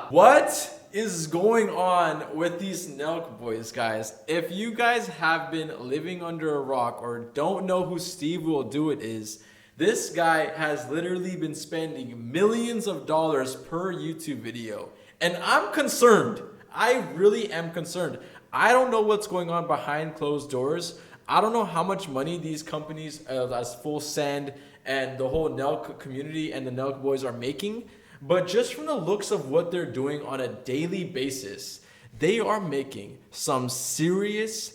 What is going on with these Nelk boys, guys? If you guys have been living under a rock or don't know who SteveWillDoIt is, this guy has literally been spending millions of dollars per YouTube video. And I'm concerned. I really am concerned. I don't know what's going on behind closed doors. I don't know how much money these companies, as Full Send and the whole Nelk community and the Nelk boys are making. But just from the looks of what they're doing on a daily basis, they are making some serious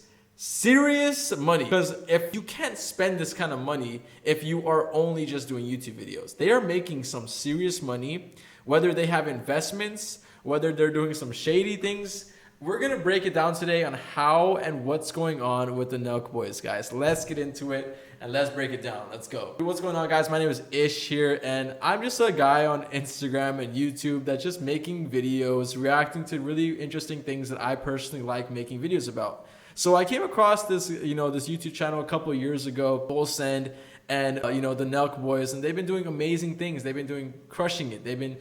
money. Because if you can't spend this kind of money if you are only just doing YouTube videos, they are making some serious money, whether they have investments, whether they're doing some shady things. We're going to break it down today on how and what's going on with the Nelk boys, guys. Let's get into it and let's break it down. Let's go. What's going on, guys? My name is Ish here, and I'm just a guy on Instagram and YouTube that's just making videos, reacting to really interesting things that I personally like making videos about. So I came across this, this YouTube channel a couple of years ago, Full Send, and the Nelk boys, and they've been doing amazing things. They've been crushing it. They've been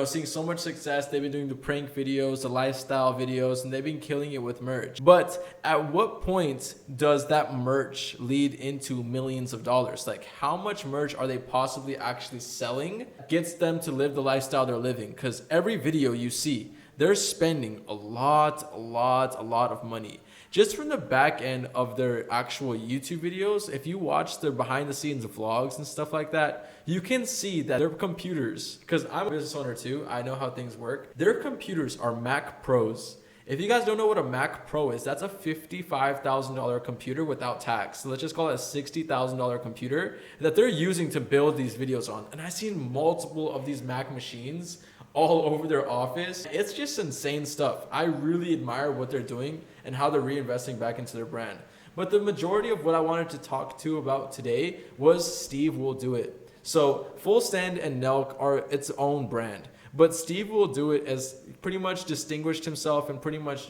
seeing so much success. They've been doing the prank videos, the lifestyle videos, and they've been killing it with merch. But at what point does that merch lead into millions of dollars? Like, how much merch are they possibly actually selling gets them to live the lifestyle they're living? Because every video you see, they're spending a lot of money. Just from the back end of their actual YouTube videos, if you watch their behind the scenes vlogs and stuff like that, you can see that their computers, because I'm a business owner too, I know how things work. Their computers are Mac Pros. If you guys don't know what a Mac Pro is, that's a $55,000 computer without tax. So let's just call it a $60,000 computer that they're using to build these videos on. And I've seen multiple of these Mac machines all over their office. It's just insane stuff. I really admire what they're doing and how they're reinvesting back into their brand. But the majority of what I wanted to talk to about today was SteveWillDoIt. So Full Send and Nelk are its own brand. But SteveWillDoIt has pretty much distinguished himself and pretty much,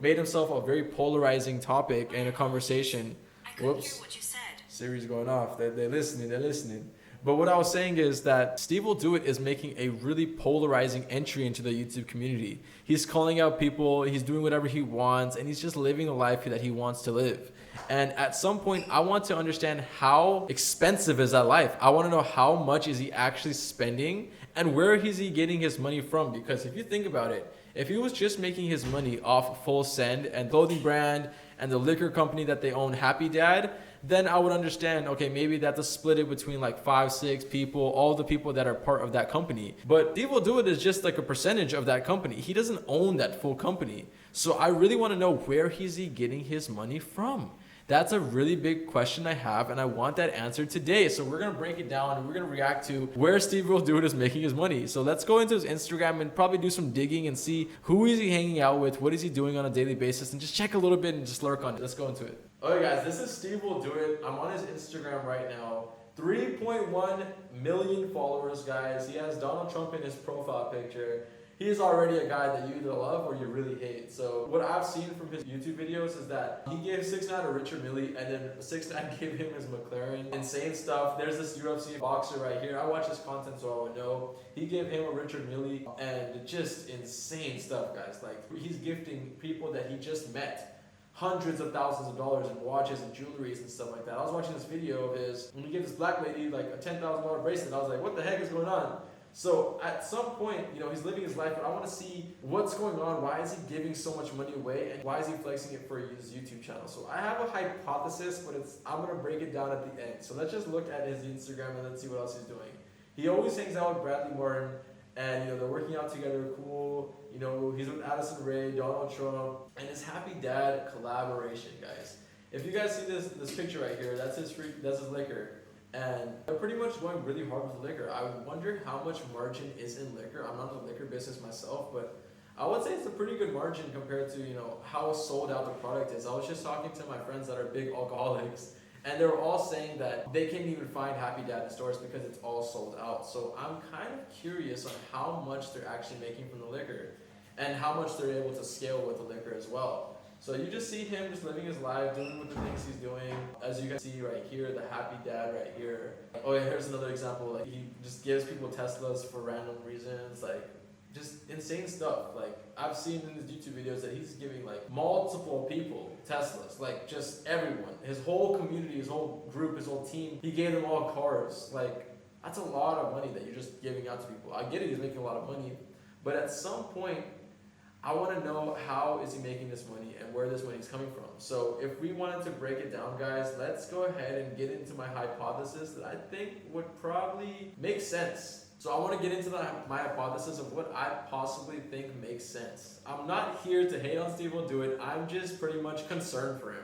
made himself a very polarizing topic in a conversation. Whoops. Hear what you said. Siri's going off. They're listening. But what I was saying is that SteveWillDoIt is making a really polarizing entry into the YouTube community. He's calling out people, he's doing whatever he wants, and he's just living the life that he wants to live. And at some point, I want to understand how expensive is that life. I want to know how much is he actually spending and where is he getting his money from? Because if you think about it, if he was just making his money off Full Send and clothing brand and the liquor company that they own, Happy Dad, then I would understand, okay, maybe that's a split it between like 5-6 people, all the people that are part of that company. But SteveWillDoIt is just like a percentage of that company. He doesn't own that full company. So I really want to know, where is he getting his money from? That's a really big question I have, and I want that answered today. So we're going to break it down, and we're going to react to where SteveWillDoIt is making his money. So let's go into his Instagram and probably do some digging and see who is he hanging out with, what is he doing on a daily basis, and just check a little bit and just lurk on it. Let's go into it. Okay, guys, this is SteveWillDoIt. I'm on his Instagram right now. 3.1 million followers, guys. He has Donald Trump in his profile picture. He's already a guy that you either love or you really hate. So what I've seen from his YouTube videos is that he gave 6ix9ine a Richard Mille, and then 6ix9ine gave him his McLaren. Insane stuff. There's this UFC boxer right here. I watch his content, so I would know. He gave him a Richard Mille, and just insane stuff, guys. Like, he's gifting people that he just met hundreds of thousands of dollars in watches and jewelries and stuff like that. I was watching this video of his, and he gave this black lady like a $10,000 bracelet. I was like, what the heck is going on? So at some point, he's living his life, but I want to see what's going on. Why is he giving so much money away, and why is he flexing it for his YouTube channel? So I have a hypothesis, but I'm going to break it down at the end. So let's just look at his Instagram and let's see what else he's doing. He always hangs out with Bradley Martin, and they're working out together, cool. He's with Addison Rae, Donald Trump, and his Happy Dad collaboration, guys. If you guys see this picture right here, that's his liquor. And they're pretty much going really hard with liquor. I wonder how much margin is in liquor. I'm not in the liquor business myself, but I would say it's a pretty good margin compared to, how sold out the product is. I was just talking to my friends that are big alcoholics, and they were all saying that they can't even find Happy Dad in stores because it's all sold out. So I'm kind of curious on how much they're actually making from the liquor and how much they're able to scale with the liquor as well. So you just see him just living his life, doing with the things he's doing. As you can see right here, the Happy Dad right here. Oh yeah, here's another example. Like, he just gives people Teslas for random reasons. Like, just insane stuff. Like I've seen in his YouTube videos that he's giving like multiple people Teslas, like just everyone, his whole community, his whole group, his whole team. He gave them all cars. Like that's a lot of money that you're just giving out to people. I get it, he's making a lot of money, but at some point, I want to know how is he making this money and where this money is coming from. So if we wanted to break it down, guys, let's go ahead and get into my hypothesis that I think would probably make sense. So I want to get into my hypothesis of what I possibly think makes sense. I'm not here to hate on SteveWillDoIt. I'm just pretty much concerned for him.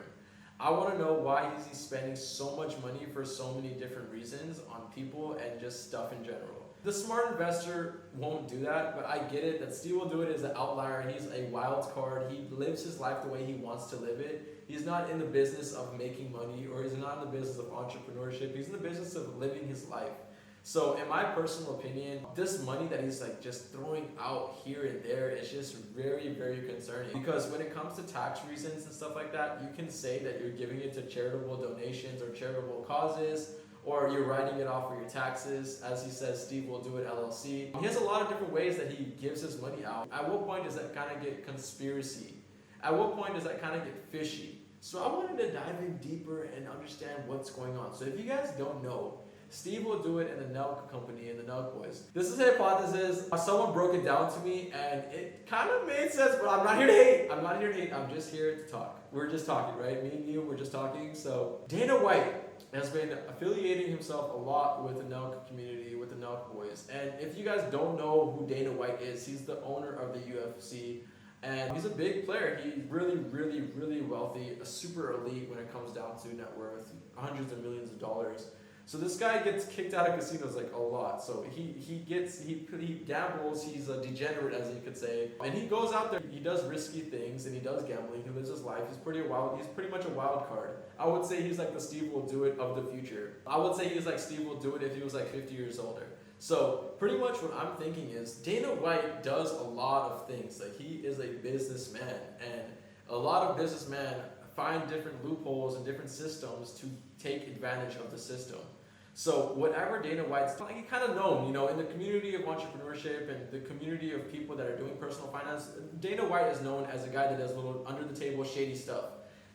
I want to know why he's spending so much money for so many different reasons on people and just stuff in general. The smart investor won't do that, but I get it that SteveWillDoIt is an outlier. He's a wild card. He lives his life the way he wants to live it. He's not in the business of making money, or he's not in the business of entrepreneurship. He's in the business of living his life. So in my personal opinion, this money that he's like just throwing out here and there is just very, very concerning. Because when it comes to tax reasons and stuff like that, you can say that you're giving it to charitable donations or charitable causes, or you're writing it off for your taxes. As he says, SteveWillDoIt LLC. He has a lot of different ways that he gives his money out. At what point does that kind of get conspiracy? At what point does that kind of get fishy? So I wanted to dive in deeper and understand what's going on. So if you guys don't know, SteveWillDoIt and the Nelk company and the Nelk boys. This is a hypothesis. Someone broke it down to me and it kind of made sense, but I'm not here to hate. I'm not here to hate. I'm just here to talk. We're just talking, right? Me and you, we're just talking. So Dana White has been affiliating himself a lot with the Nelk community, with the Nelk boys. And if you guys don't know who Dana White is, he's the owner of the UFC. And he's a big player. He's really, really, really wealthy, a super elite when it comes down to net worth, hundreds of millions of dollars. So this guy gets kicked out of casinos like a lot. So he gambles, he's a degenerate, as you could say. And he goes out there, he does risky things and he does gambling, he lives his life. He's pretty much a wild card. I would say he's like the SteveWillDoIt of the future. I would say he's like SteveWillDoIt if he was like 50 years older. So pretty much what I'm thinking is Dana White does a lot of things. Like he is a businessman, and a lot of businessmen find different loopholes and different systems to take advantage of the system. So whatever Dana White's kind of known, in the community of entrepreneurship and the community of people that are doing personal finance, Dana White is known as a guy that does little under the table shady stuff.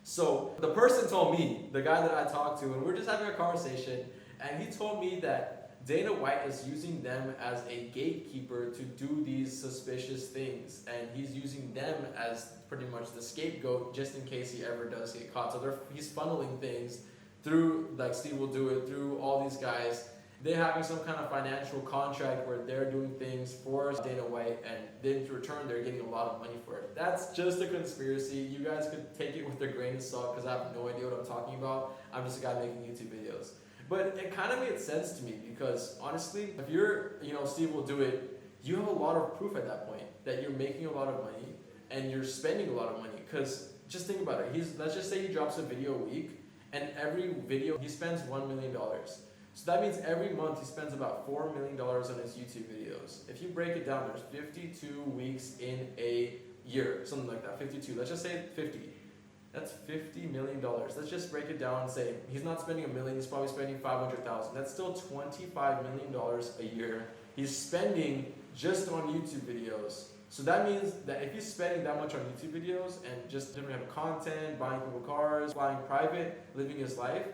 So the person told me, the guy that I talked to, and we're just having a conversation, and he told me that Dana White is using them as a gatekeeper to do these suspicious things, and he's using them as pretty much the scapegoat just in case he ever does get caught. So he's funneling things through like SteveWillDoIt, through all these guys. They're having some kind of financial contract where they're doing things for Dana White, and then in return they're getting a lot of money for it. That's just a conspiracy. You guys could take it with a grain of salt because I have no idea what I'm talking about. I'm just a guy making YouTube videos. But it kind of made sense to me because honestly, if you're, SteveWillDoIt, you have a lot of proof at that point that you're making a lot of money and you're spending a lot of money. Because just think about it. Let's just say he drops a video a week, and every video he spends $1 million. So that means every month he spends about $4 million on his YouTube videos. If you break it down, there's 52 weeks in a year, something like that. 52. Let's just say 50. That's $50 million. Let's just break it down and say he's not spending $1 million, he's probably spending $500,000. That's still $25 million a year he's spending just on YouTube videos. So that means that if he's spending that much on YouTube videos and just different kind of content, buying people cars, flying private, living his life,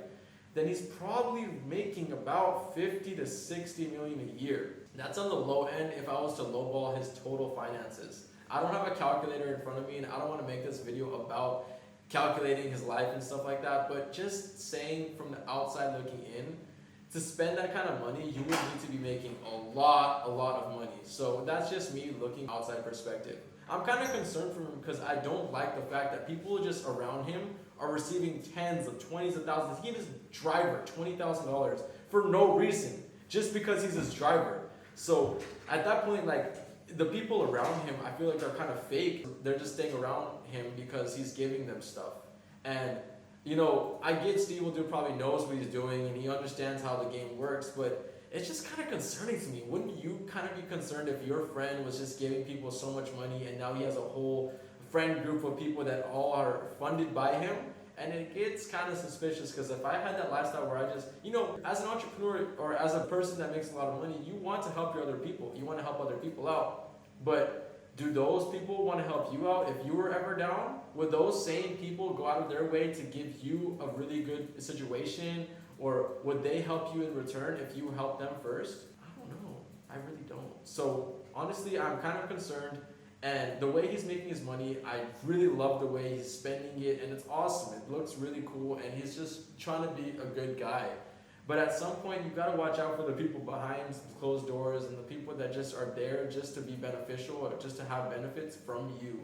then he's probably making about 50 to 60 million a year. That's on the low end if I was to lowball his total finances. I don't have a calculator in front of me, and I don't want to make this video about calculating his life and stuff like that, but just saying from the outside looking in, to spend that kind of money, you would need to be making a lot of money. So that's just me looking outside perspective. I'm kind of concerned for him because I don't like the fact that people just around him are receiving tens of 20s of thousands. He gave his driver $20,000 for no reason, just because he's his driver. So at that point, the people around him, I feel like they're kind of fake. They're just staying around him because he's giving them stuff. And I get SteveWillDoIt probably knows what he's doing and he understands how the game works, but it's just kind of concerning to me. Wouldn't you kind of be concerned if your friend was just giving people so much money and now he has a whole friend group of people that all are funded by him? And it gets kind of suspicious because if I had that lifestyle where I just, as an entrepreneur or as a person that makes a lot of money, you want to help your other people. You want to help other people out. But do those people want to help you out if you were ever down? Would those same people go out of their way to give you a really good situation? Or would they help you in return if you help them first? I don't know. I really don't. So honestly, I'm kind of concerned. And the way he's making his money, I really love the way he's spending it. And it's awesome. It looks really cool. And he's just trying to be a good guy. But at some point, you gotta watch out for the people behind closed doors and the people that just are there just to be beneficial or just to have benefits from you.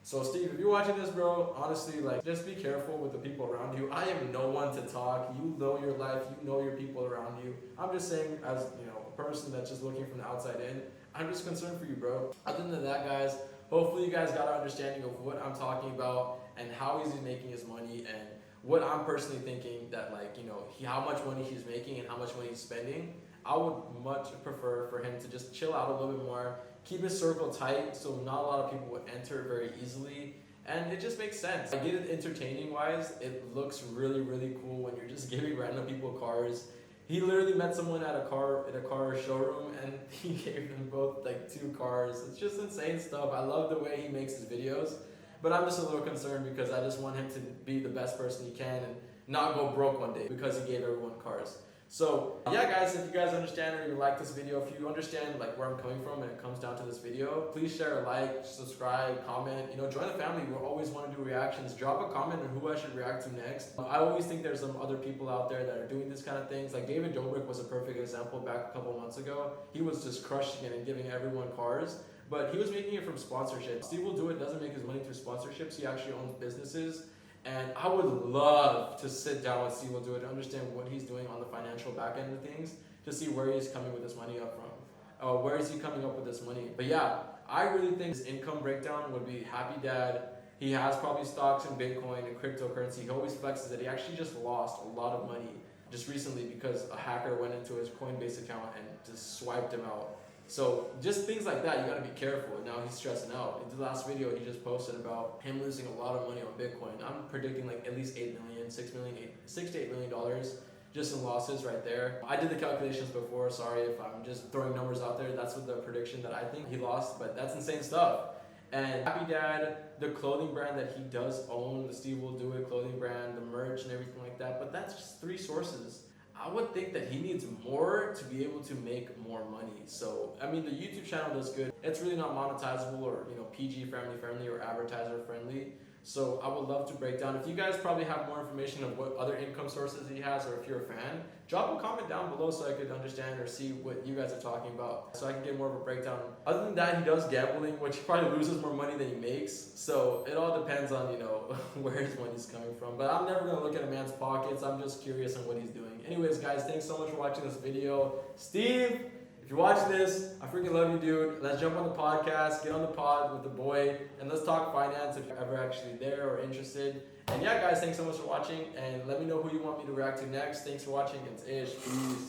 So Steve, if you're watching this, bro, honestly, like, just be careful with the people around you. I am no one to talk. You know your life. You know your people around you. I'm just saying, as a person that's just looking from the outside in, I'm just concerned for you, bro. Other than that, guys, hopefully you guys got an understanding of what I'm talking about and how he's making his money and what I'm personally thinking that, like, how much money he's making and how much money he's spending. I would much prefer for him to just chill out a little bit more, keep his circle tight so not a lot of people would enter very easily, and it just makes sense. I get it entertaining wise, it looks really, really cool when you're just giving random people cars. He literally met someone at a car showroom and he gave them both like 2 cars. It's just insane stuff. I love the way he makes his videos. But I'm just a little concerned because I just want him to be the best person he can and not go broke one day because he gave everyone cars. So yeah, guys, if you guys understand or you like this video, if you understand like where I'm coming from when it comes down to this video, please share a like, subscribe, comment, join the family. We always want to do reactions. Drop a comment on who I should react to next. I always think there's some other people out there that are doing this kind of things. Like David Dobrik was a perfect example back a couple months ago. He was just crushing it and giving everyone cars. But he was making it from sponsorships. SteveWillDoIt doesn't make his money through sponsorships. He actually owns businesses. And I would love to sit down with SteveWillDoIt to understand what he's doing on the financial back end of things, to see where he's coming with this money up from. Where is he coming up with this money? But yeah, I really think his income breakdown would be happy dad. He has probably stocks in Bitcoin and cryptocurrency. He always flexes that he actually just lost a lot of money just recently because a hacker went into his Coinbase account and just swiped him out. So just things like that, you gotta be careful. Now he's stressing out. In the last video he just posted about him losing a lot of money on Bitcoin. I'm predicting like at least $6 to $8 million just in losses right there. I did the calculations before, sorry if I'm just throwing numbers out there. That's what the prediction that I think he lost, but that's insane stuff. And Happy Dad, the clothing brand that he does own, the SteveWillDoIt clothing brand, the merch and everything like that, but that's just 3 sources. I would think that he needs more to be able to make more money. So, I mean, the YouTube channel does good. It's really not monetizable or, PG friendly or advertiser friendly. So I would love to break down. If you guys probably have more information of what other income sources he has, or if you're a fan, drop a comment down below so I could understand or see what you guys are talking about, so I can get more of a breakdown. Other than that, he does gambling, which he probably loses more money than he makes. So it all depends on, where his money's coming from. But I'm never gonna look at a man's pockets. I'm just curious on what he's doing. Anyways, guys, thanks so much for watching this video. Steve, if you're watching this, I freaking love you, dude. Let's jump on the podcast, get on the pod with the boy, and let's talk finance if you're ever actually there or interested. And yeah, guys, thanks so much for watching, and let me know who you want me to react to next. Thanks for watching. It's Ish. Peace.